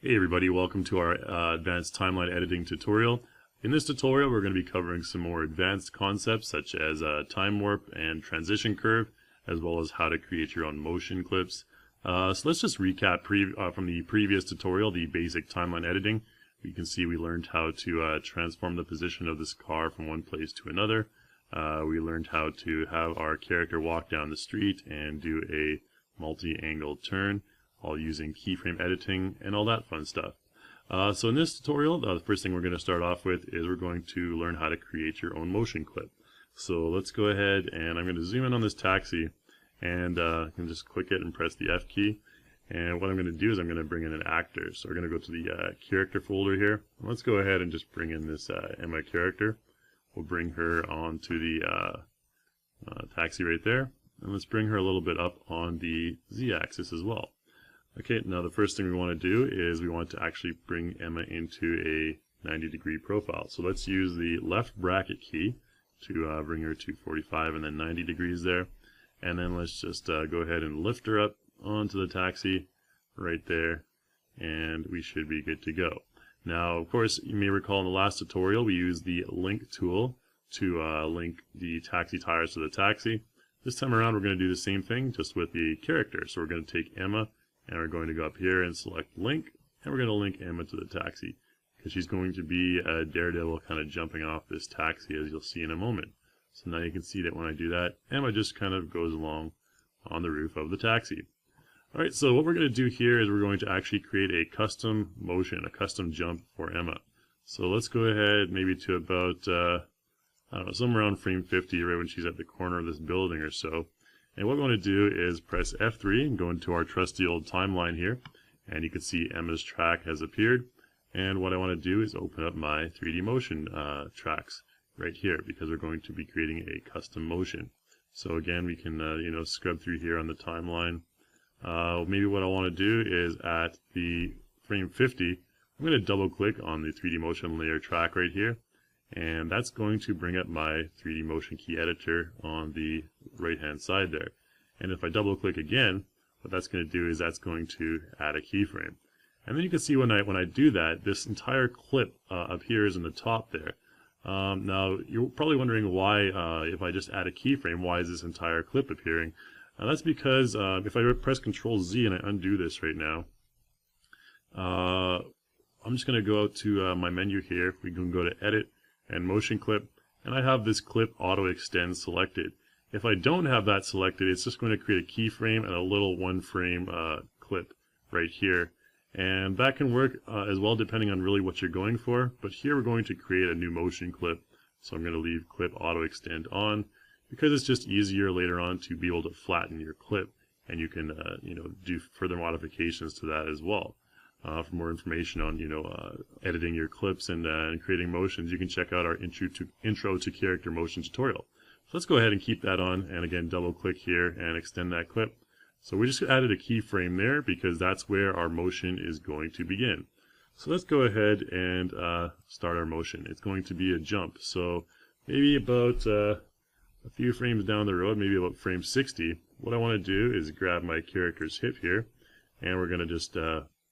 Hey everybody, welcome to our advanced timeline editing tutorial. In this tutorial we're going to be covering some more advanced concepts such as time warp and transition curve, as well as how to create your own motion clips. So let's just recap from the previous tutorial, the basic timeline editing. You can see we learned how to transform the position of this car from one place to another. We learned how to have our character walk down the street and do a multi-angle turn, all using keyframe editing and all that fun stuff. So in this tutorial, the first thing we're going to start off with is we're going to learn how to create your own motion clip. So let's go ahead and I'm going to zoom in on this taxi, and I can just click it and press the F key. And what I'm going to do is I'm going to bring in an actor. So we're going to go to the character folder here. Let's go ahead and just bring in this Emma character. We'll bring her onto the taxi right there. And let's bring her a little bit up on the Z-axis as well. Okay, now the first thing we want to do is we want to actually bring Emma into a 90-degree profile. So let's use the left bracket key to bring her to 45 and then 90 degrees there. And then let's just go ahead and lift her up onto the taxi right there, and we should be good to go. Now, of course, you may recall in the last tutorial we used the link tool to link the taxi tires to the taxi. This time around we're going to do the same thing, just with the character. So we're going to take Emma, and we're going to go up here and select link, and we're going to link Emma to the taxi, because she's going to be a daredevil kind of jumping off this taxi, as you'll see in a moment. So now you can see that when I do that, Emma just kind of goes along on the roof of the taxi. Alright, so what we're going to do here is we're going to actually create a custom motion, a custom jump for Emma. So let's go ahead maybe to about, I don't know, somewhere around frame 50, right when she's at the corner of this building or so. And what we want to do is press F3 and go into our trusty old timeline here. And you can see Emma's track has appeared. And what I want to do is open up my 3D motion tracks right here, because we're going to be creating a custom motion. So again, we can scrub through here on the timeline. Maybe what I want to do is at the frame 50, I'm going to double click on the 3D motion layer track right here. And that's going to bring up my 3D motion key editor on the right hand side there. And if I double click again, what that's going to do is that's going to add a keyframe. And then you can see when I do that, this entire clip appears in the top there. Now you're probably wondering why, if I just add a keyframe, why is this entire clip appearing? That's because if I press Ctrl Z and I undo this right now, I'm just going to go out to my menu here. We can go to Edit and Motion Clip, and I have this clip Auto Extend selected. If I don't have that selected, it's just going to create a keyframe and a little one frame clip right here. And that can work as well depending on really what you're going for, but here we're going to create a new motion clip. So I'm going to leave Clip Auto Extend on, because it's just easier later on to be able to flatten your clip, and you can do further modifications to that as well. For more information on editing your clips and creating motions, you can check out our intro to character motion tutorial. So let's go ahead and keep that on, and again double click here and extend that clip. So we just added a keyframe there because that's where our motion is going to begin. So let's go ahead and start our motion. It's going to be a jump, so maybe about a few frames down the road, maybe about frame 60, what I want to do is grab my character's hip here, and we're going to just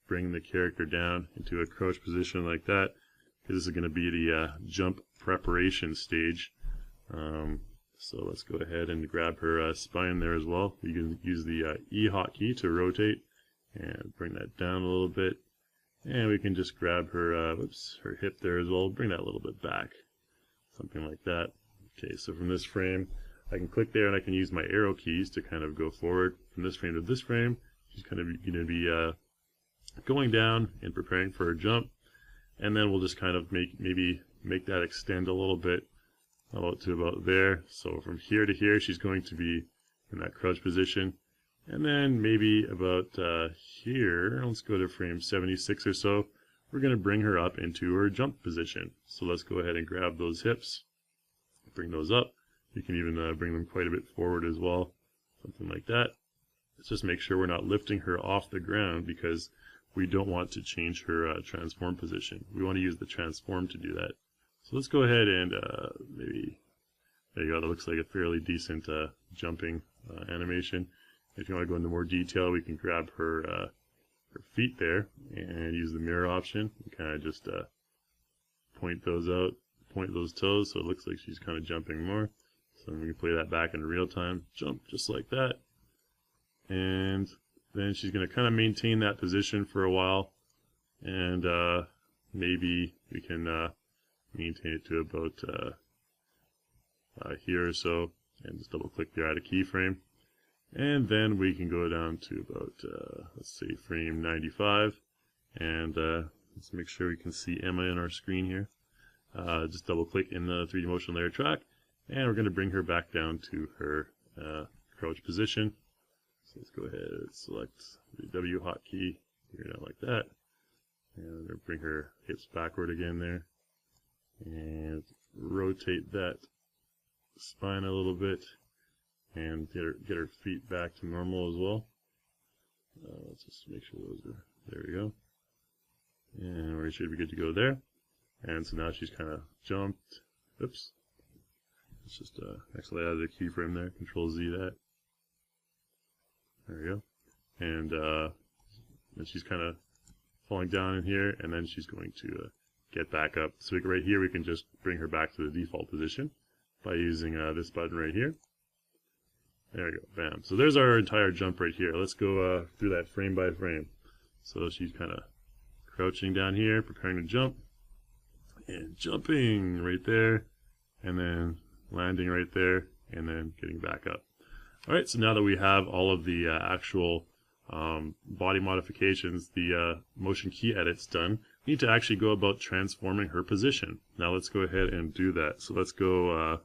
bring the character down into a crouch position like that, because this is going to be the jump preparation stage. So let's go ahead and grab her spine there as well. You can use the E hotkey to rotate and bring that down a little bit, and we can just grab her her hip there as well, bring that a little bit back, something like that. Okay, so from this frame I can click there and I can use my arrow keys to kind of go forward from this frame to this frame. She's kind of going to be going down and preparing for a jump, and then we'll just kind of maybe make that extend a little bit to about there. So from here to here she's going to be in that crouch position, and then maybe about here, let's go to frame 76 or so, we're going to bring her up into her jump position. So let's go ahead and grab those hips, bring those up. You can even bring them quite a bit forward as well, something like that. Let's just make sure we're not lifting her off the ground, because we don't want to change her transform position. We want to use the transform to do that. So let's go ahead and maybe, there you go, that looks like a fairly decent jumping animation. If you want to go into more detail, we can grab her her feet there, and use the mirror option and kind of just point those out, point those toes, so it looks like she's kind of jumping more. So we can play that back in real time, jump just like that, and then she's going to kind of maintain that position for a while, and maybe we can maintain it to about here or so, and just double click there, add a keyframe, and then we can go down to about let's say frame 95, and let's make sure we can see Emma in our screen here. Just double click in the 3D motion layer track, and we're going to bring her back down to her crouch position. So let's go ahead and select the W hotkey, bring it out like that, and bring her hips backward again there, and rotate that spine a little bit, and get her feet back to normal as well. Let's just make sure those are, there we go, and we should be good to go there. And so now she's kind of jumped. Oops. Let's just actually add a keyframe there. Control Z that. There we go. And then she's kind of falling down in here, and then she's going to get back up. So right here we can just bring her back to the default position by using this button right here. There we go. Bam. So there's our entire jump right here. Let's go through that frame by frame. So she's kind of crouching down here, preparing to jump. And jumping right there, and then landing right there, and then getting back up. Alright, so now that we have all of the actual body modifications, the motion key edits done, we need to actually go about transforming her position. Now let's go ahead and do that. So let's go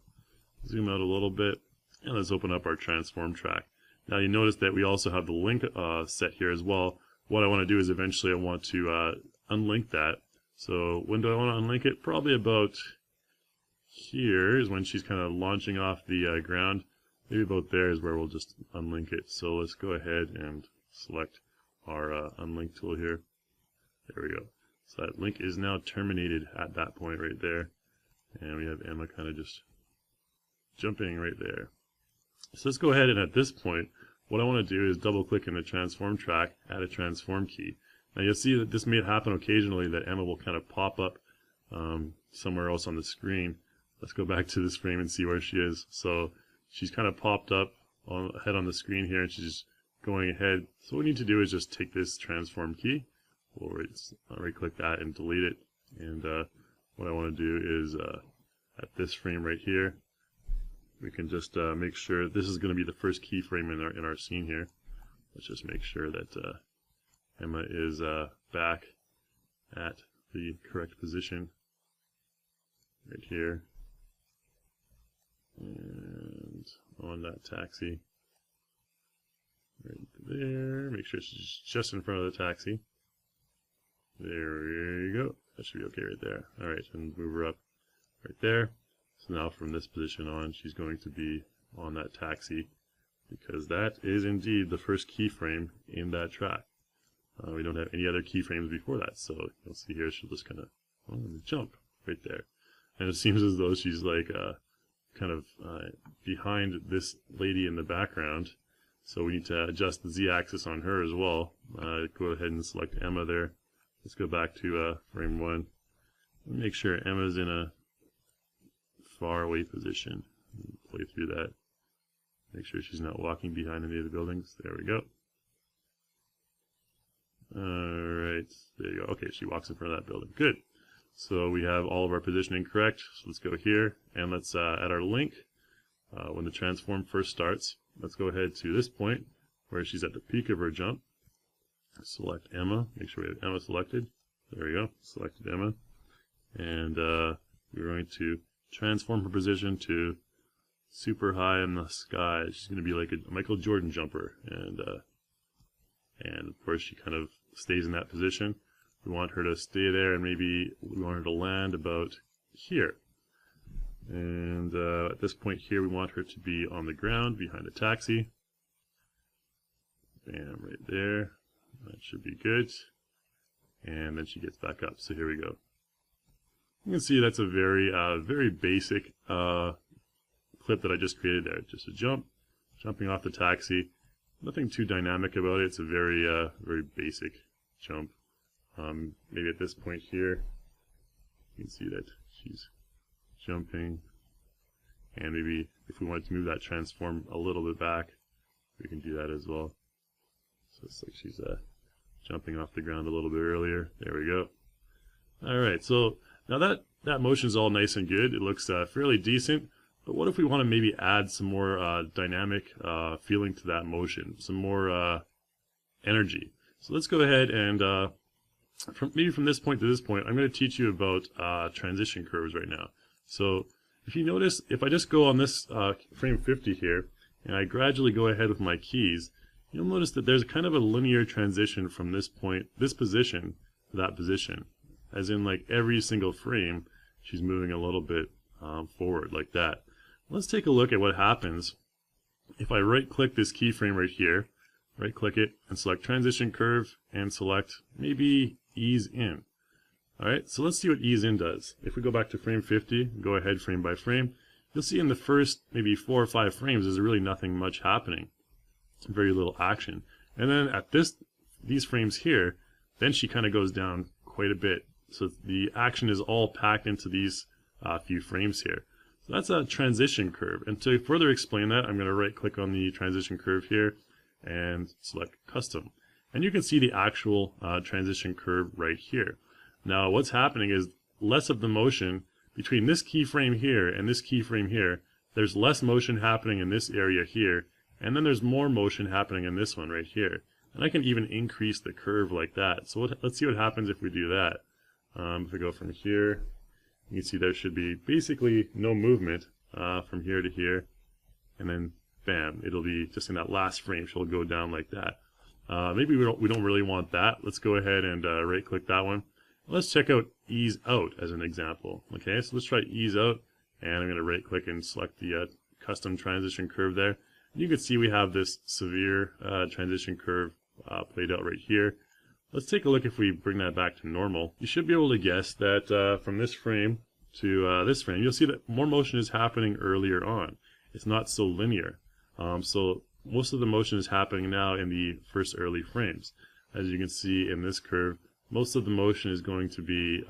zoom out a little bit, and let's open up our transform track. Now you notice that we also have the link set here as well. What I want to do is eventually I want to unlink that. So when do I want to unlink it? Probably about here is when she's kind of launching off the ground. Maybe about there is where we'll just unlink it. So let's go ahead and select our unlink tool here. There we go. So that link is now terminated at that point right there. And we have Emma kind of just jumping right there. So let's go ahead, and at this point, what I want to do is double click in the transform track, add a transform key. Now you'll see that this may happen occasionally, that Emma will kind of pop up somewhere else on the screen. Let's go back to this frame and see where she is. So she's kind of popped up ahead on the screen here, and she's going ahead. So what we need to do is just take this transform key. We'll right click that and delete it. And what I want to do is at this frame right here, we can just make sure this is going to be the first keyframe in our scene here. Let's just make sure that Emma is back at the correct position right here, and on that taxi right there. Make sure she's just in front of the taxi. There you go. That should be okay right there. Alright, and move her up right there. So now from this position on, she's going to be on that taxi, because that is indeed the first keyframe in that track. We don't have any other keyframes before that, so you'll see here she'll just kind of jump right there. And it seems as though she's like kind of behind this lady in the background, so we need to adjust the Z-axis on her as well. Go ahead and select Emma there. Let's go back to frame 1. Make sure Emma's in a far away position. Play through that. Make sure she's not walking behind any of the buildings. There we go. Alright, there you go. Okay, she walks in front of that building. Good. So we have all of our positioning correct. So let's go here, and let's add our link. When the transform first starts, let's go ahead to this point where she's at the peak of her jump. Select Emma. Make sure we have Emma selected. There we go. Selected Emma. And we're going to transform her position to super high in the sky. She's going to be like a Michael Jordan jumper. And of course she kind of stays in that position. We want her to stay there, and maybe we want her to land about here. And at this point here, we want her to be on the ground behind a taxi. Bam, right there. That should be good. And then she gets back up. So here we go. You can see that's a very, very basic clip that I just created there. Just a jump, jumping off the taxi. Nothing too dynamic about it. It's a very, very basic jump. Maybe at this point here, you can see that she's jumping, and maybe if we wanted to move that transform a little bit back, we can do that as well. So it's like she's jumping off the ground a little bit earlier. There we go. Alright, so now that motion is all nice and good. It looks fairly decent, but what if we want to maybe add some more dynamic feeling to that motion, some more energy? So let's go ahead and maybe from this point to this point, I'm going to teach you about transition curves right now. So if you notice, if I just go on this frame 50 here, and I gradually go ahead with my keys, you'll notice that there's kind of a linear transition from this point, this position, to that position. As in, like, every single frame, she's moving a little bit forward, like that. Let's take a look at what happens if I right-click this keyframe right here, right-click it, and select Transition Curve, and select maybe Ease In. Alright, so let's see what Ease In does. If we go back to frame 50, go ahead frame by frame, you'll see in the first maybe 4 or 5 frames there's really nothing much happening. Very little action. And then at these frames here, then she kind of goes down quite a bit. So the action is all packed into these few frames here. So that's a transition curve. And to further explain that, I'm going to right click on the transition curve here and select Custom. And you can see the actual transition curve right here. Now what's happening is less of the motion between this keyframe here and this keyframe here. There's less motion happening in this area here, and then there's more motion happening in this one right here. And I can even increase the curve like that. So let's see what happens if we do that. If we go from here, you can see there should be basically no movement from here to here, and then bam, it'll be just in that last frame she'll go down like that. Maybe we don't really want that. Let's go ahead and right click that one. Let's check out Ease Out as an example. Okay, so let's try Ease Out, and I'm going to right click and select the custom transition curve there. You can see we have this severe transition curve played out right here. Let's take a look if we bring that back to normal. You should be able to guess that from this frame to this frame, you'll see that more motion is happening earlier on. It's not so linear. So most of the motion is happening now in the first early frames. As you can see in this curve, most of the motion is going to be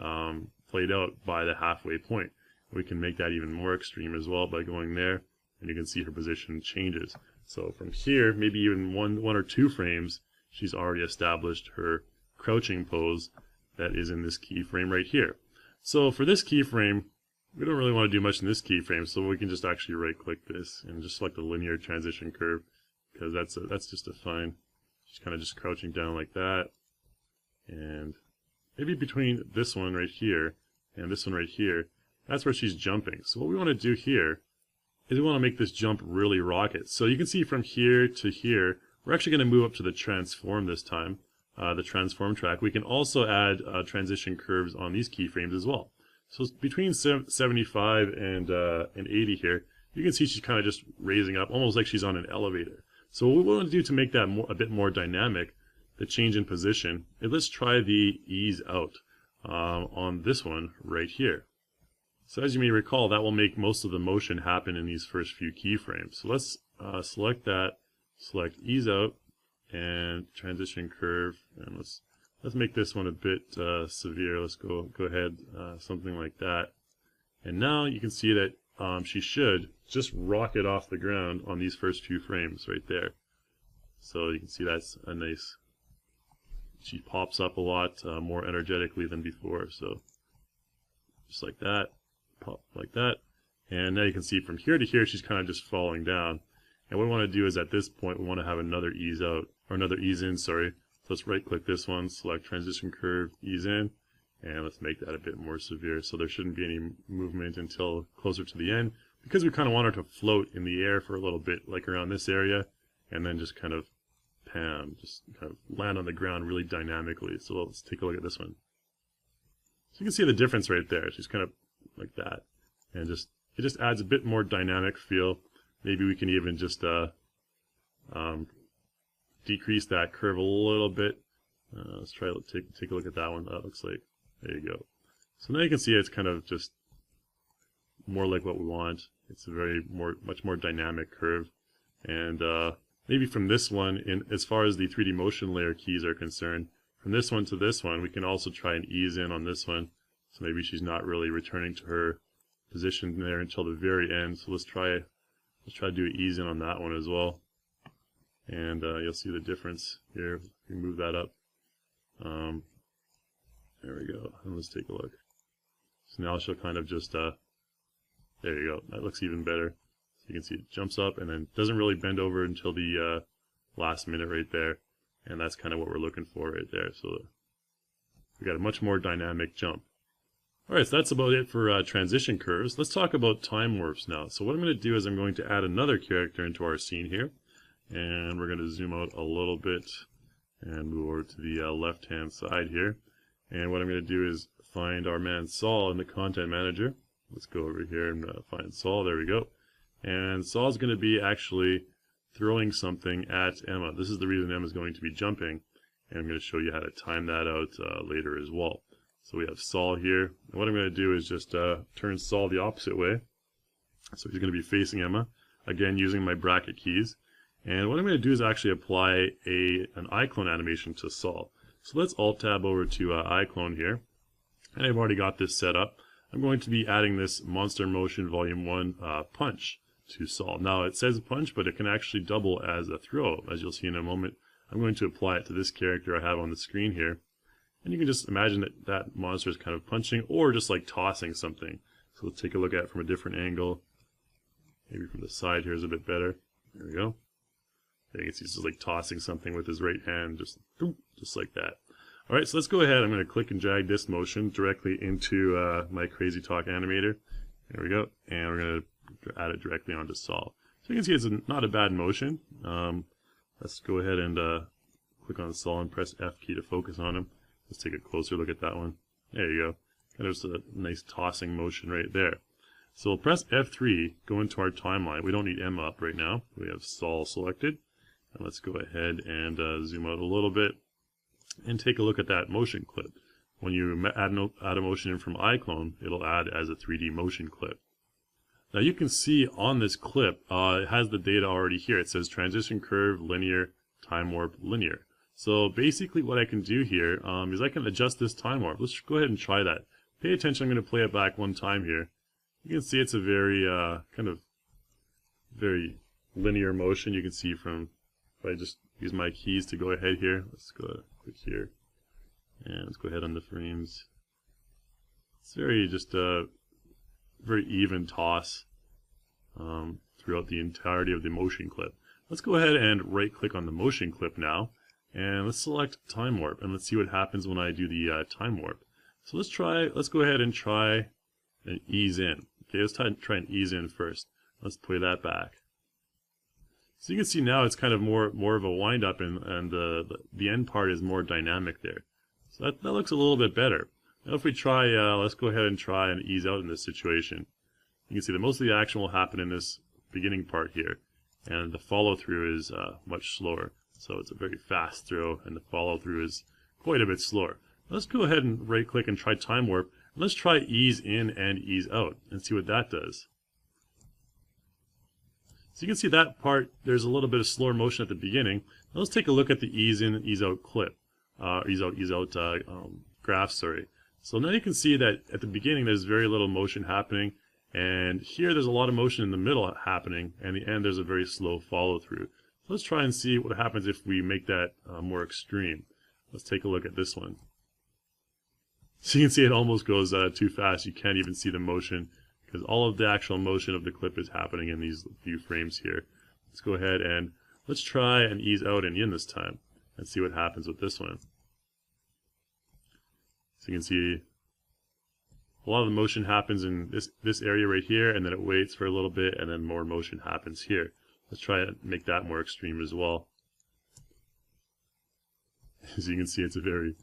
played out by the halfway point. We can make that even more extreme as well by going there, and you can see her position changes. So from here, maybe even one or two frames, she's already established her crouching pose that is in this keyframe right here. So for this keyframe, we don't really want to do much in this keyframe, so we can just actually right-click this and just select the linear transition curve, because that's just a fine. She's kind of just crouching down like that, and maybe between this one right here and this one right here, that's where she's jumping. So what we want to do here is we want to make this jump really rocket. So you can see from here to here, we're actually going to move up to the transform this time, the transform track. We can also add transition curves on these keyframes as well. So between 75 and 80 here, you can see she's kind of just raising up, almost like she's on an elevator. So what we want to do to make that a bit more dynamic, the change in position, is let's try the Ease Out on this one right here. So as you may recall, that will make most of the motion happen in these first few keyframes. So let's select that, select Ease Out, and transition curve, and let's make this one a bit severe. Let's go ahead, something like that. And now you can see that she should just rocket off the ground on these first few frames right there. So you can see that's a nice, she pops up a lot more energetically than before. So just like that, pop like that. And now you can see from here to here, she's kind of just falling down. And what we want to do is at this point, we want to have another ease out, or another ease in, sorry. So let's right click this one, select transition curve, ease in, and let's make that a bit more severe. So there shouldn't be any movement until closer to the end, because we kind of want her to float in the air for a little bit, like around this area, and then just kind of just kind of land on the ground really dynamically. So let's take a look at this one. So you can see the difference right there. She's kind of like that, and it just adds a bit more dynamic feel. Maybe we can even just decrease that curve a little bit. Let's try to take a look at that one. That looks like, there you go. So now you can see it's kind of just more like what we want. It's a much more dynamic curve. And maybe from this one, as far as the 3D motion layer keys are concerned, from this one to this one, we can also try and ease in on this one. So maybe she's not really returning to her position there until the very end. So let's try to do an ease in on that one as well. And you'll see the difference here. We move that up. There we go. And let's take a look. So now she'll kind of just, there you go. That looks even better. So you can see it jumps up and then doesn't really bend over until the last minute right there. And that's kind of what we're looking for right there. So we got a much more dynamic jump. Alright, so that's about it for transition curves. Let's talk about time warps now. So what I'm going to do is I'm going to add another character into our scene here. And we're going to zoom out a little bit and move over to the left-hand side here. And what I'm going to do is find our man Saul in the content manager. Let's go over here and find Saul. There we go. And Saul's going to be actually throwing something at Emma. This is the reason Emma's going to be jumping. And I'm going to show you how to time that out later as well. So we have Saul here. And what I'm going to do is just turn Saul the opposite way. So he's going to be facing Emma. Again, using my bracket keys. And what I'm going to do is actually apply an iClone animation to Saul. So let's Alt-Tab over to iClone here. And I've already got this set up. I'm going to be adding this Monster Motion Volume 1 punch to Saul. Now it says punch, but it can actually double as a throw, as you'll see in a moment. I'm going to apply it to this character I have on the screen here. And you can just imagine that that monster is kind of punching or just like tossing something. So let's take a look at it from a different angle. Maybe from the side here is a bit better. There we go. You can see he's just like tossing something with his right hand, just like that. Alright, so let's go ahead. I'm going to click and drag this motion directly into my Crazy Talk animator. There we go. And we're going to add it directly onto Saul. So you can see it's not a bad motion. Let's go ahead and click on Saul and press F key to focus on him. Let's take a closer look at that one. There you go. Kind of just a nice tossing motion right there. So we'll press F3, go into our timeline. We don't need Emma up right now. We have Saul selected. And let's go ahead and zoom out a little bit and take a look at that motion clip. When you add a motion in from iClone, it'll add as a 3D motion clip. Now you can see on this clip, it has the data already here. It says transition curve, linear, time warp, linear. So basically what I can do here is I can adjust this time warp. Let's go ahead and try that. Pay attention, I'm going to play it back one time here. You can see it's a very very linear motion. You can see from, if I just use my keys to go ahead here, let's go click here, and let's go ahead on the frames. It's just a very even toss throughout the entirety of the motion clip. Let's go ahead and right click on the motion clip now, and let's select time warp, and let's see what happens when I do the time warp. So let's go ahead and try and ease in. Okay, let's try and ease in first. Let's play that back. So you can see now it's kind of more of a wind up, and the end part is more dynamic there. So that looks a little bit better. Now if we try, let's go ahead and try and ease out in this situation. You can see that most of the action will happen in this beginning part here, and the follow through is much slower. So it's a very fast throw, and the follow through is quite a bit slower. Let's go ahead and right click and try time warp. And let's try ease in and ease out and see what that does. So you can see that part, there's a little bit of slower motion at the beginning. Now let's take a look at the ease in and ease out clip, ease out graph, sorry. So now you can see that at the beginning there's very little motion happening, and here there's a lot of motion in the middle happening, and at the end there's a very slow follow through. So let's try and see what happens if we make that more extreme. Let's take a look at this one. So you can see it almost goes too fast. You can't even see the motion, because all of the actual motion of the clip is happening in these few frames here. Let's go ahead and let's try and ease out and in this time and see what happens with this one. So you can see a lot of the motion happens in this area right here, and then it waits for a little bit, and then more motion happens here. Let's try and make that more extreme as well. As you can see, it's a very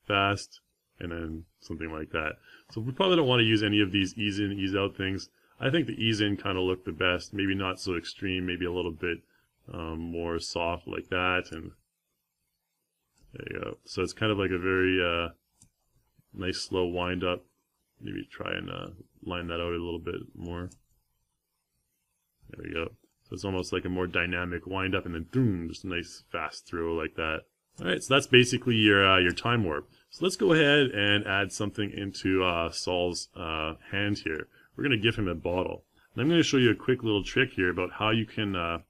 fast, and then something like that. So we probably don't want to use any of these ease in, ease out things. I think the ease in kind of looked the best. Maybe not so extreme, maybe a little bit more soft like that. And there you go. So it's kind of like a very nice slow wind up. Maybe try and line that out a little bit more. There we go. So it's almost like a more dynamic wind up, and then boom, just a nice fast throw like that. Alright, so that's basically your time warp. So let's go ahead and add something into Saul's hand here. We're going to give him a bottle. And I'm going to show you a quick little trick here about how you can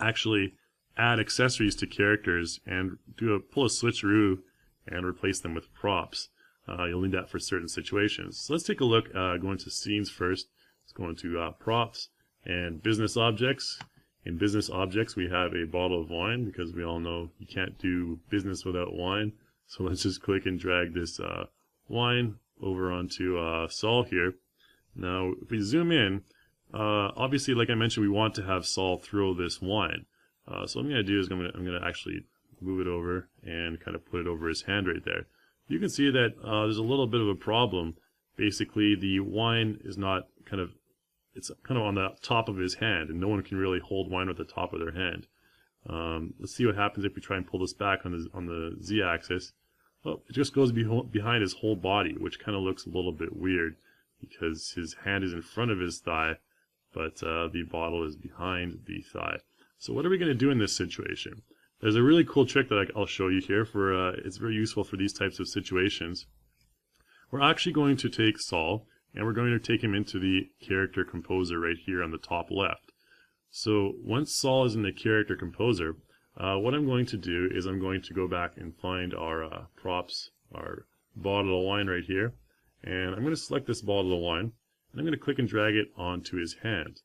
actually add accessories to characters and pull a switcheroo and replace them with props. You'll need that for certain situations. So let's take a look, go into scenes first. Let's go into props and business objects. In business objects, we have a bottle of wine because we all know you can't do business without wine. So let's just click and drag this wine over onto Saul here. Now, if we zoom in, obviously, like I mentioned, we want to have Saul throw this wine. So what I'm going to do is I'm going to actually move it over and kind of put it over his hand right there. You can see that there's a little bit of a problem. Basically, the wine is not it's kind of on the top of his hand, and no one can really hold wine with the top of their hand. Let's see what happens if we try and pull this back on the z-axis. Oh, it just goes behind his whole body, which kind of looks a little bit weird because his hand is in front of his thigh, but the bottle is behind the thigh. So what are we going to do in this situation? There's a really cool trick that I'll show you here. It's very useful for these types of situations. We're actually going to take Saul, and we're going to take him into the character composer right here on the top left. So once Saul is in the character composer, what I'm going to do is I'm going to go back and find our props, our bottle of wine right here, and I'm going to select this bottle of wine, and I'm going to click and drag it onto his hand.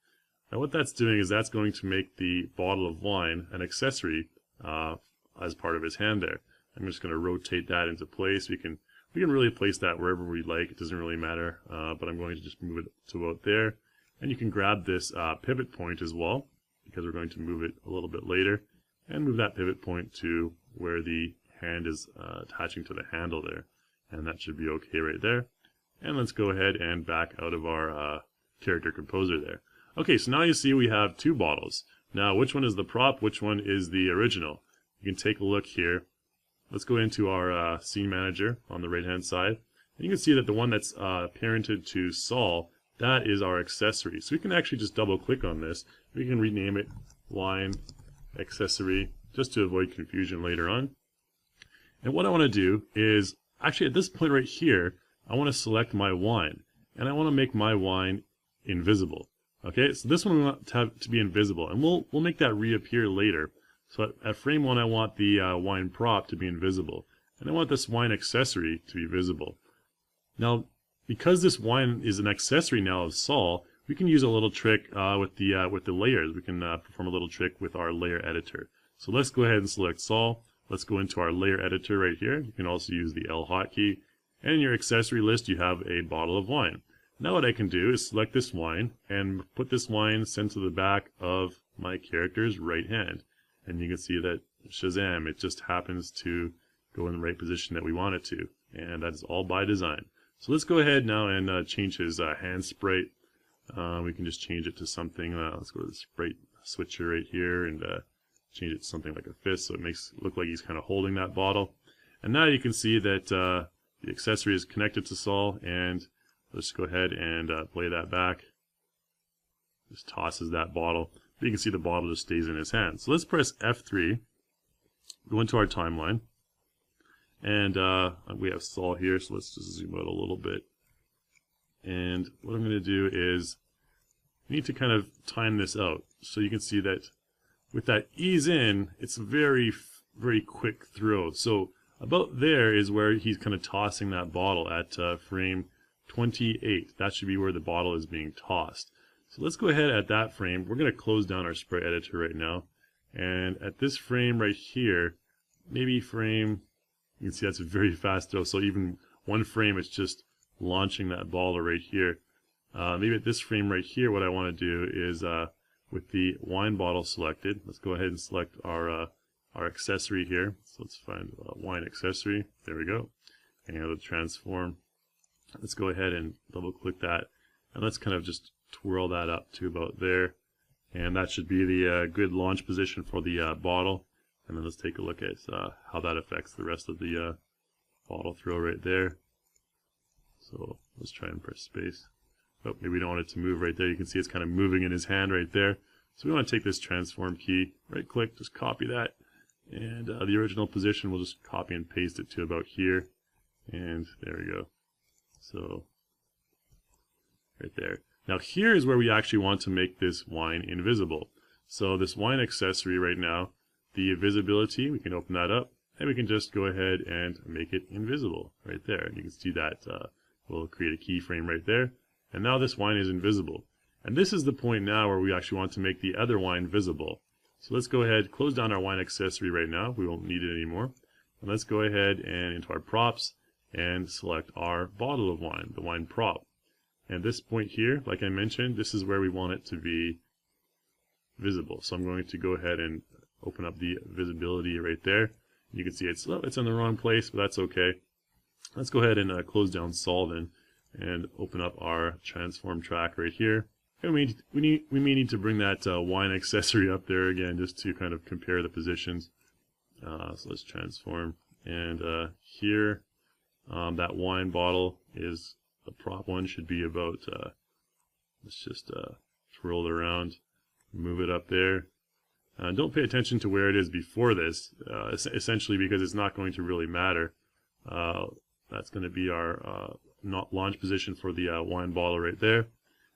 Now what that's doing is that's going to make the bottle of wine an accessory as part of his hand there. I'm just going to rotate that into place. We can really place that wherever we like. It doesn't really matter, but I'm going to just move it to about there. And you can grab this pivot point as well, because we're going to move it a little bit later, and move that pivot point to where the hand is attaching to the handle there. And that should be okay right there. And let's go ahead and back out of our character composer there. Okay, so now you see we have two bottles. Now, which one is the prop? Which one is the original? You can take a look here. Let's go into our scene manager on the right-hand side. And you can see that the one that's parented to Saul, that is our accessory. So we can actually just double-click on this. We can rename it wine accessory, just to avoid confusion later on. And what I want to do is, actually at this point right here, I want to select my wine. And I want to make my wine invisible. Okay, so this one we want to be invisible, and we'll make that reappear later. So at frame 1, I want the wine prop to be invisible, and I want this wine accessory to be visible. Now, because this wine is an accessory now of Saul, we can use a little trick with the layers. We can perform a little trick with our layer editor. So let's go ahead and select Saul. Let's go into our layer editor right here. You can also use the L hotkey, and in your accessory list, you have a bottle of wine. Now what I can do is select this wine and put this wine sent to the back of my character's right hand. And you can see that Shazam, it just happens to go in the right position that we want it to. And that is all by design. So let's go ahead now and change his hand sprite. We can just change it to something, let's go to the sprite switcher right here and change it to something like a fist so it makes it look like he's kind of holding that bottle. And now you can see that the accessory is connected to Saul, and let's go ahead and play that back. Just tosses that bottle. But you can see the bottle just stays in his hand. So let's press F3, go into our timeline, and we have Saul here, so let's just zoom out a little bit. And what I'm going to do is, we need to kind of time this out. So you can see that with that ease in, it's a very, very quick throw. So about there is where he's kind of tossing that bottle at frame 28. That should be where the bottle is being tossed. So let's go ahead at that frame. We're going to close down our sprite editor right now. And at this frame right here, maybe frame, you can see that's a very fast throw. So even one frame, it's just launching that ball right here. Maybe at this frame right here, what I want to do is with the wine bottle selected, let's go ahead and select our accessory here. So let's find wine accessory. There we go. And it'll transform. Let's go ahead and double click that, and let's kind of just twirl that up to about there, and that should be the good launch position for the bottle. And then let's take a look at how that affects the rest of the bottle throw right there. So let's try and press space. Oh, maybe we don't want it to move right there. You can see it's kind of moving in his hand right there. So we want to take this transform key, right click, just copy that, And the original position, we'll just copy and paste it to about here. And there we go. So, right there. Now here is where we actually want to make this wine invisible. So this wine accessory right now, the visibility, we can open that up, and we can just go ahead and make it invisible right there. You can see that we'll create a keyframe right there. And now this wine is invisible. And this is the point now where we actually want to make the other wine visible. So let's go ahead, close down our wine accessory right now. We won't need it anymore. And let's go ahead and into our props and select our bottle of wine, the wine prop. And this point here, like I mentioned, this is where we want it to be visible. So I'm going to go ahead and open up the visibility right there. You can see it's in the wrong place, but that's okay. Let's go ahead and close down Sol then and open up our transform track right here. And we may need to bring that wine accessory up there again just to kind of compare the positions. So let's transform. And here, that wine bottle is the prop one, should be about, let's just twirl it around, move it up there. Don't pay attention to where it is before this, essentially because it's not going to really matter. That's going to be our launch position for the wine bottle right there.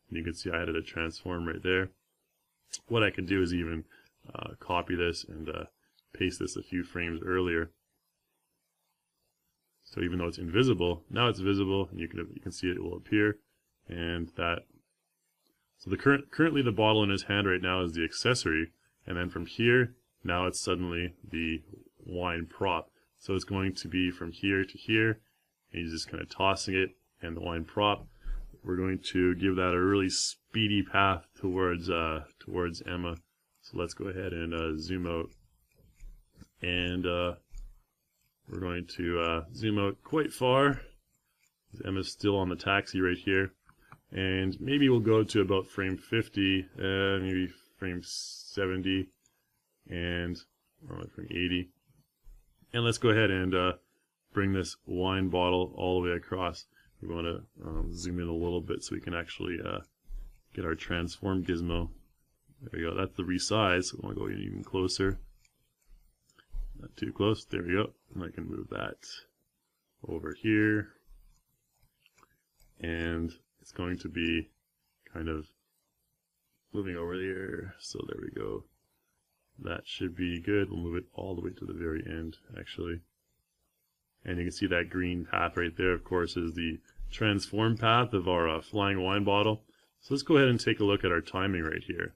And you can see I added a transform right there. What I could do is even copy this and paste this a few frames earlier. So even though it's invisible, now it's visible, and you can see it will appear. And that. So currently the bottle in his hand right now is the accessory, and then from here, now it's suddenly the wine prop. So it's going to be from here to here, and he's just kind of tossing it, and the wine prop. We're going to give that a really speedy path towards Emma. So let's go ahead and zoom out, and we're going to zoom out quite far. Emma's still on the taxi right here, and maybe we'll go to about frame 50, maybe frame 70, and frame 80. And let's go ahead and bring this wine bottle all the way across. We want to zoom in a little bit so we can actually get our transform gizmo. There we go. That's the resize. So we want to go even closer. Not too close. There we go. And I can move that over here. And it's going to be kind of moving over there. So there we go. That should be good. We'll move it all the way to the very end, actually. And you can see that green path right there, of course, is the transform path of our flying wine bottle. So let's go ahead and take a look at our timing right here.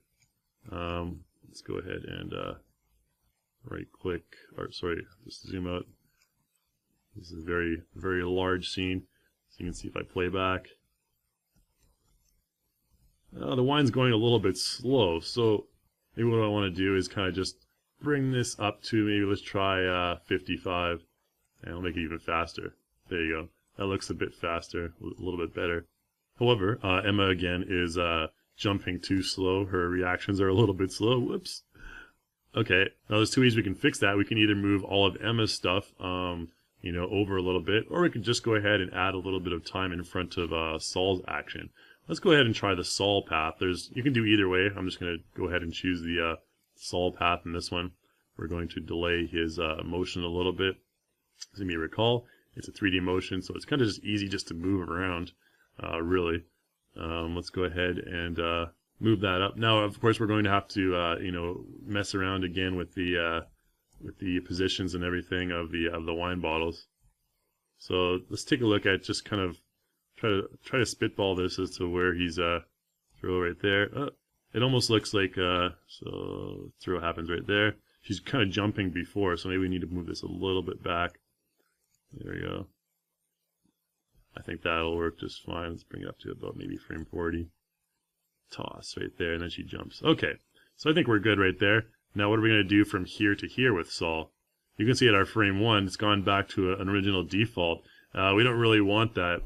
Let's go ahead and right click, or sorry, just zoom out. This is a very, very large scene. So you can see if I play back. The wine's going a little bit slow, so maybe what I want to do is kind of just bring this up to, maybe let's try 55. And I'll make it even faster. There you go. That looks a bit faster, a little bit better. However, Emma again is jumping too slow. Her reactions are a little bit slow. Whoops. Okay, now there's two ways we can fix that. We can either move all of Emma's stuff, over a little bit, or we can just go ahead and add a little bit of time in front of Sol's action. Let's go ahead and try the Sol path. You can do either way. I'm just going to go ahead and choose the Sol path in this one. We're going to delay his motion a little bit. As you may recall, it's a 3D motion, so it's kind of just easy just to move around, really. Let's go ahead and move that up. Now, of course, we're going to have to, mess around again with the positions and everything of the wine bottles. So let's take a look at just kind of try to spitball this as to where he's throw right there. It almost looks like so throw happens right there. She's kind of jumping before, so maybe we need to move this a little bit back. There we go. I think that'll work just fine. Let's bring it up to about maybe frame 40. Toss right there, and then she jumps. Okay, so I think we're good right there. Now what are we going to do from here to here with Sol? You can see at our frame 1, it's gone back to an original default. We don't really want that.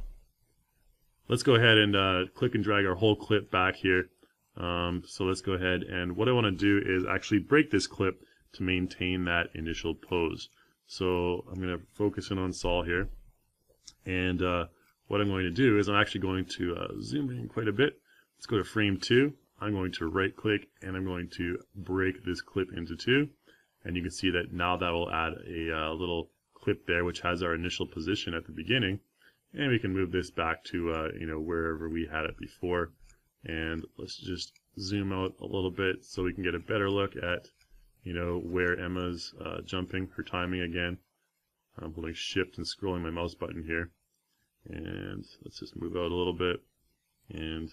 Let's go ahead and click and drag our whole clip back here. So let's go ahead, and what I want to do is actually break this clip to maintain that initial pose. So I'm going to focus in on Sol here, and what I'm going to do is I'm actually going to zoom in quite a bit. Let's go to frame 2. I'm going to right click and I'm going to break this clip into 2, And you can see that now that will add a little clip there, which has our initial position at the beginning. And we can move this back to wherever we had it before. And let's just zoom out a little bit so we can get a better look at where Emma's jumping, her timing again. I'm holding shift and scrolling my mouse button here. And let's just move out a little bit. And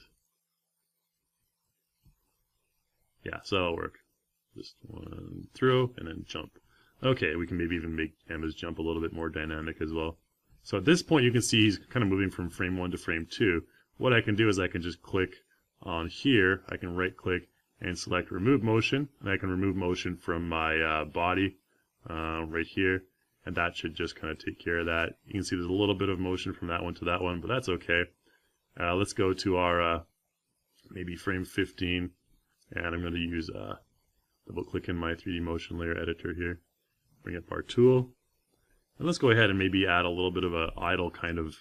yeah, so that'll work. Just one through and then jump. Okay, we can maybe even make Emma's jump a little bit more dynamic as well. So at this point you can see he's kind of moving from frame 1 to frame 2. What I can do is I can just click on here. I can right click and select remove motion, and I can remove motion from my body right here, and that should just kind of take care of that. You can see there's a little bit of motion from that one to that one, but that's okay. Let's go to our maybe frame 15, and I'm going to use double click in my 3D motion layer editor here, bring up our tool, and let's go ahead and maybe add a little bit of a idle kind of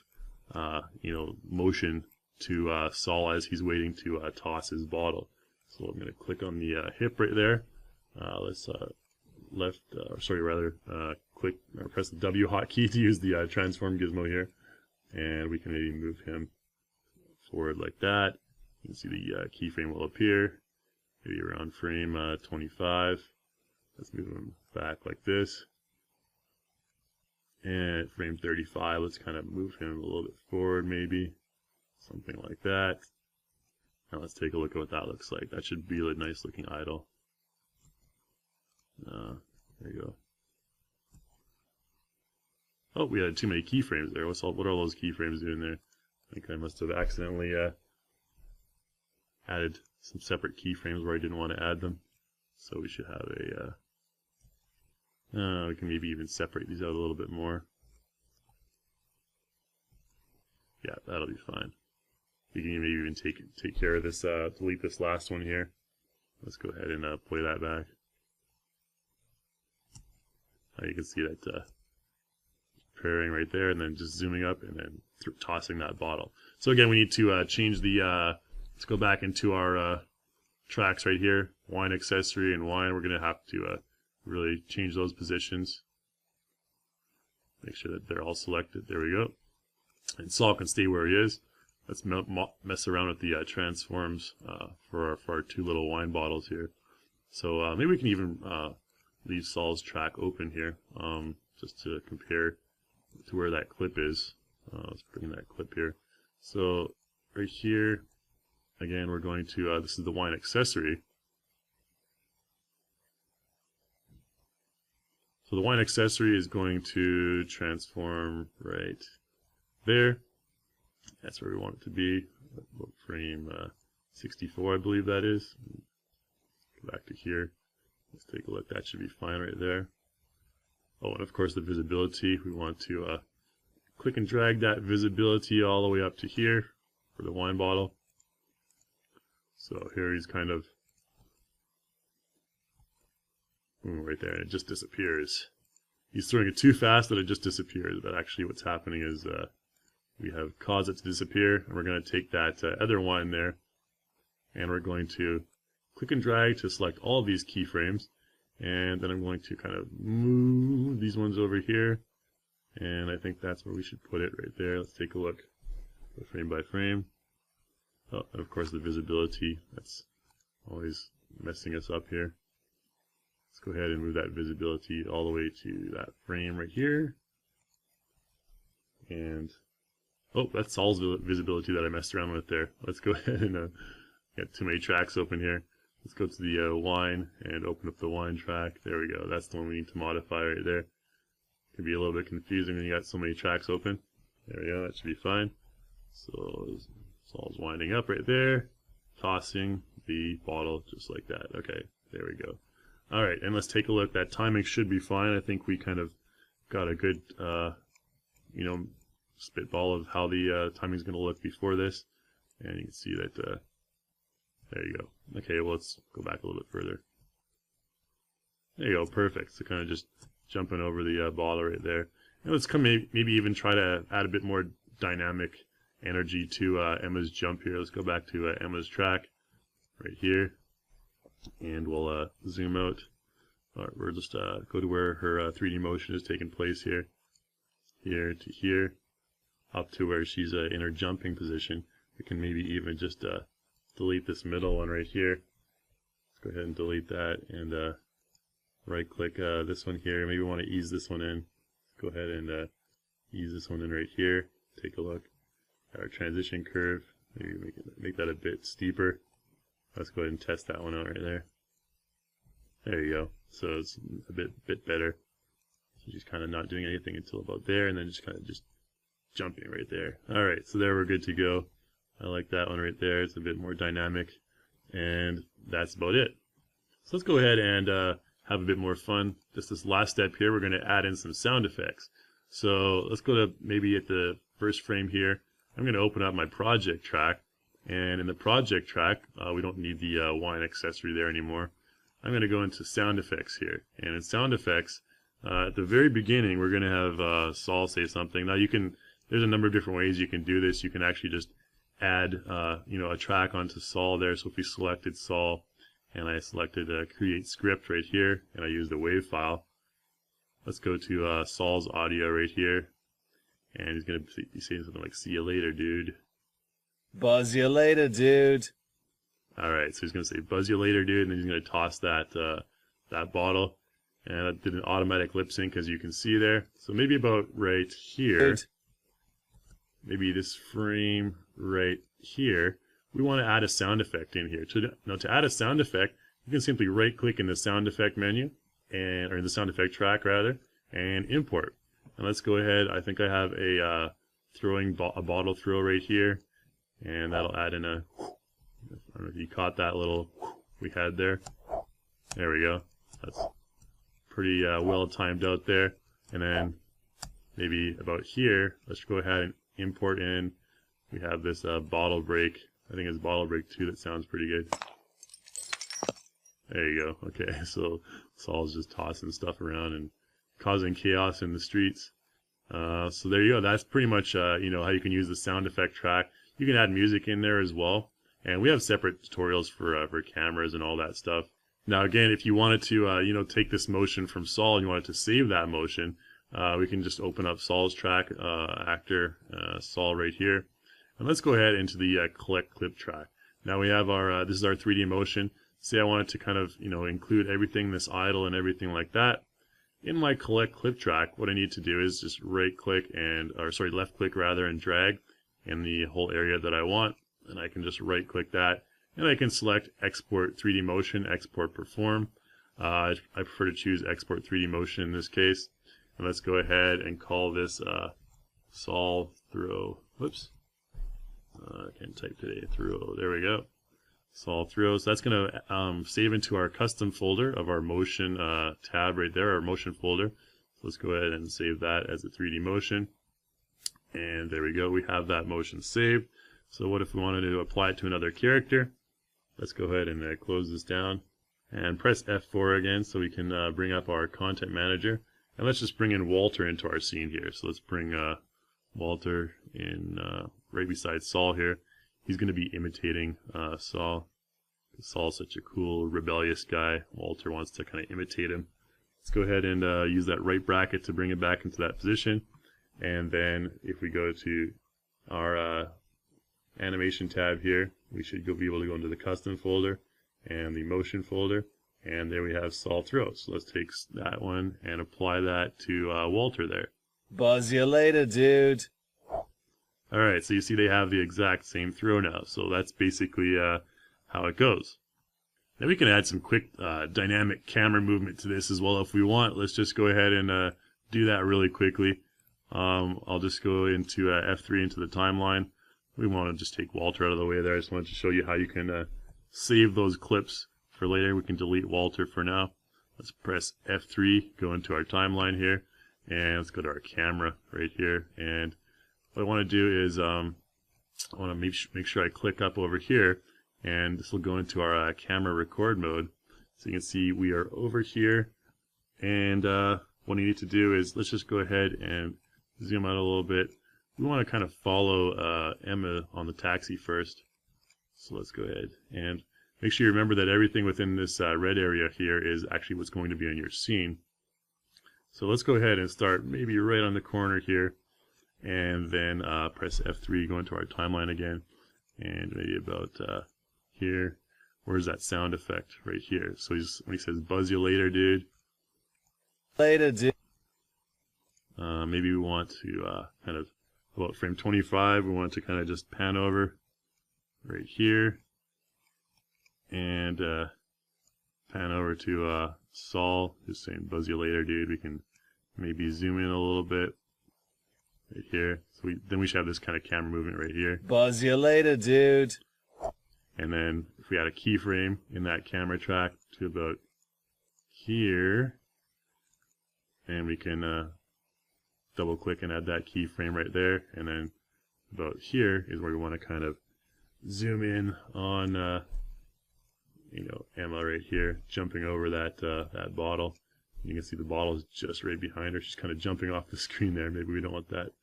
motion to Saul as he's waiting to toss his bottle. So I'm going to click on the hip right there. Let's click or press the W hotkey to use the transform gizmo here, and we can maybe move him forward like that. You can see the keyframe will appear, maybe around frame 25. Let's move him back like this. And at frame 35, let's kind of move him a little bit forward, maybe something like that. Now let's take a look at what that looks like. That should be a nice looking idle. There you go. Oh, we had too many keyframes there. What are those keyframes doing there? I think I must have accidentally added some separate keyframes where I didn't want to add them. So we should have we can maybe even separate these out a little bit more. Yeah, that'll be fine. We can maybe even take care of this, delete this last one here. Let's go ahead and play that back. You can see that preparing right there, and then just zooming up and then tossing that bottle. So again, we need to change the, let's go back into our tracks right here, wine accessory and wine. We're going to have to really change those positions. Make sure that they're all selected. There we go. And Saul can stay where he is. Let's mess around with the transforms for our two little wine bottles here. So maybe we can even leave Saul's track open here, just to compare to where that clip is. Let's bring that clip here. So right here, again, we're going to, this is the wine accessory. So the wine accessory is going to transform right there. That's where we want it to be. Frame 64, I believe that is. Go back to here. Let's take a look. That should be fine right there. Oh, and of course the visibility. We want to click and drag that visibility all the way up to here for the wine bottle. So here he's kind of right there, and it just disappears. He's throwing it too fast that it just disappears, but actually what's happening is we have caused it to disappear, and we're going to take that other wine there, and we're going to click and drag to select all of these keyframes, and then I'm going to kind of move these ones over here, and I think that's where we should put it right there. Let's take a look frame by frame. Oh, and of course the visibility, that's always messing us up here. Let's go ahead and move that visibility all the way to that frame right here. And oh, that's Saul's visibility that I messed around with there. Let's go ahead and get too many tracks open here. Let's go to the wine and open up the wine track. There we go. That's the one we need to modify right there. It can be a little bit confusing when you got so many tracks open. There we go. That should be fine. So Saul's winding up right there, tossing the bottle just like that. Okay, there we go. All right, and let's take a look. That timing should be fine. I think we kind of got a good, spitball of how the timing is going to look before this, and you can see that. There you go. Okay, well, let's go back a little bit further. There you go, perfect. So kind of just jumping over the bottle right there. And let's maybe even try to add a bit more dynamic energy to Emma's jump here. Let's go back to Emma's track right here, and we'll zoom out we'll just go to where her 3D motion is taking place here, here to here, up to where she's in her jumping position. We can maybe even just delete this middle one right here. Let's go ahead and delete that, and right click this one here. Maybe we want to ease this one in. Let's go ahead and ease this one in right here. Take a look at our transition curve. Maybe make that a bit steeper. Let's go ahead and test that one out right there. There you go. So it's a bit better. So she's kind of not doing anything until about there, and then just kind of just jumping right there. Alright, so there we're good to go. I like that one right there. It's a bit more dynamic, and that's about it. So let's go ahead and have a bit more fun. Just this last step here, we're going to add in some sound effects. So let's go to maybe at the first frame here. I'm going to open up my project track, and in the project track, we don't need the wine accessory there anymore. I'm going to go into sound effects here, and in sound effects, at the very beginning, we're going to have Saul say something. Now there's a number of different ways you can do this. You can actually just add, a track onto Saul there. So if we selected Saul, and I selected create script right here, and I used a WAV file. Let's go to Saul's audio right here, and he's going to be saying something like, "See you later, dude." Buzz you later, dude. Alright, so he's going to say, "Buzz you later, dude," and then he's going to toss that bottle. And that did an automatic lip sync, as you can see there. So maybe about right here, maybe this frame right here, we want to add a sound effect in here. Now to add a sound effect, you can simply right click in the sound effect menu, or in the sound effect track rather, and import. And let's go ahead, I think I have a a bottle throw right here, and that'll add in a, I don't know if you caught that little we had there. There we go. That's pretty well timed out there. And then maybe about here, let's go ahead and import in. We have this bottle break. I think it's bottle break 2 that sounds pretty good. There you go. Okay, so Saul's just tossing stuff around and causing chaos in the streets. So there you go. That's pretty much how you can use the sound effect track. You can add music in there as well. And we have separate tutorials for cameras and all that stuff. Now again, if you wanted to take this motion from Saul and you wanted to save that motion, we can just open up Saul's track, actor Saul right here. And let's go ahead into the collect clip track. Now we have our, this is our 3D motion. Say I wanted to kind of, include everything, this idle and everything like that. In my collect clip track, what I need to do is just left click rather, and drag in the whole area that I want. And I can just right click that. And I can select Export 3D Motion, Export Perform. I prefer to choose Export 3D Motion in this case. And let's go ahead and call this Saul Throw. Whoops. I can't type today. Throw. There we go. Saul Throw. So that's going to save into our custom folder of our motion tab right there, our motion folder. So let's go ahead and save that as a 3D motion. And there we go. We have that motion saved. So what if we wanted to apply it to another character? Let's go ahead and close this down and press F4 again so we can bring up our content manager. And let's just bring in Walter into our scene here. So let's bring Walter in right beside Saul here. He's going to be imitating Saul. Saul's such a cool, rebellious guy. Walter wants to kind of imitate him. Let's go ahead and use that right bracket to bring it back into that position. And then if we go to our animation tab here, we should be able to go into the custom folder and the motion folder, and there we have Saul Throw. So let's take that one and apply that to Walter there. Buzz you later, dude. Alright, so you see they have the exact same throw now, so that's basically how it goes. Now we can add some quick dynamic camera movement to this as well if we want. Let's just go ahead and do that really quickly. I'll just go into F3 into the timeline. We want to just take Walter out of the way there. I just wanted to show you how you can save those clips for later. We can delete Walter for now. Let's press F3, go into our timeline here, and let's go to our camera right here. And what I want to do is I want to make sure I click up over here, and this will go into our camera record mode. So you can see we are over here, and what you need to do is let's just go ahead and zoom out a little bit. We want to kind of follow Emma on the taxi first. So let's go ahead and make sure you remember that everything within this red area here is actually what's going to be in your scene. So let's go ahead and start maybe right on the corner here, and then press F3, go into our timeline again, and maybe about here. Where's that sound effect? Right here. So when he says "buzz you later, dude." Later, dude. Maybe we want to kind of about frame 25. We want to kind of just pan over right here, and pan over to Saul, just saying "buzz you later, dude." We can maybe zoom in a little bit right here. So then we should have this kind of camera movement right here. Buzz you later, dude. And then if we add a keyframe in that camera track to about here, and we can double click and add that keyframe right there, and then about here is where we want to kind of zoom in on Emma right here, jumping over that bottle. You can see the bottle is just right behind her. She's kind of jumping off the screen there. Maybe we don't want that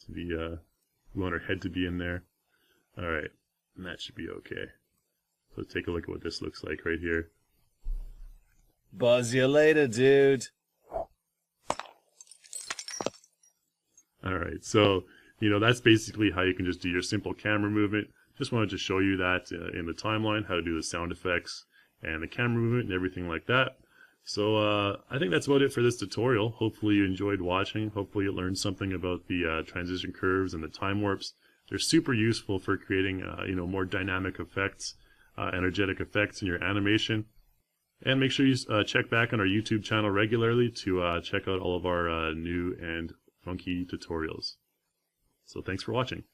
to be, we want her head to be in there. Alright, and that should be okay. So let's take a look at what this looks like right here. Buzz you later, dude. Alright, so, that's basically how you can just do your simple camera movement. Just wanted to show you that in the timeline, how to do the sound effects and the camera movement and everything like that. So I think that's about it for this tutorial. Hopefully you enjoyed watching. Hopefully you learned something about the transition curves and the time warps. They're super useful for creating more dynamic effects, energetic effects in your animation. And make sure you check back on our YouTube channel regularly to check out all of our new and funky tutorials. So thanks for watching.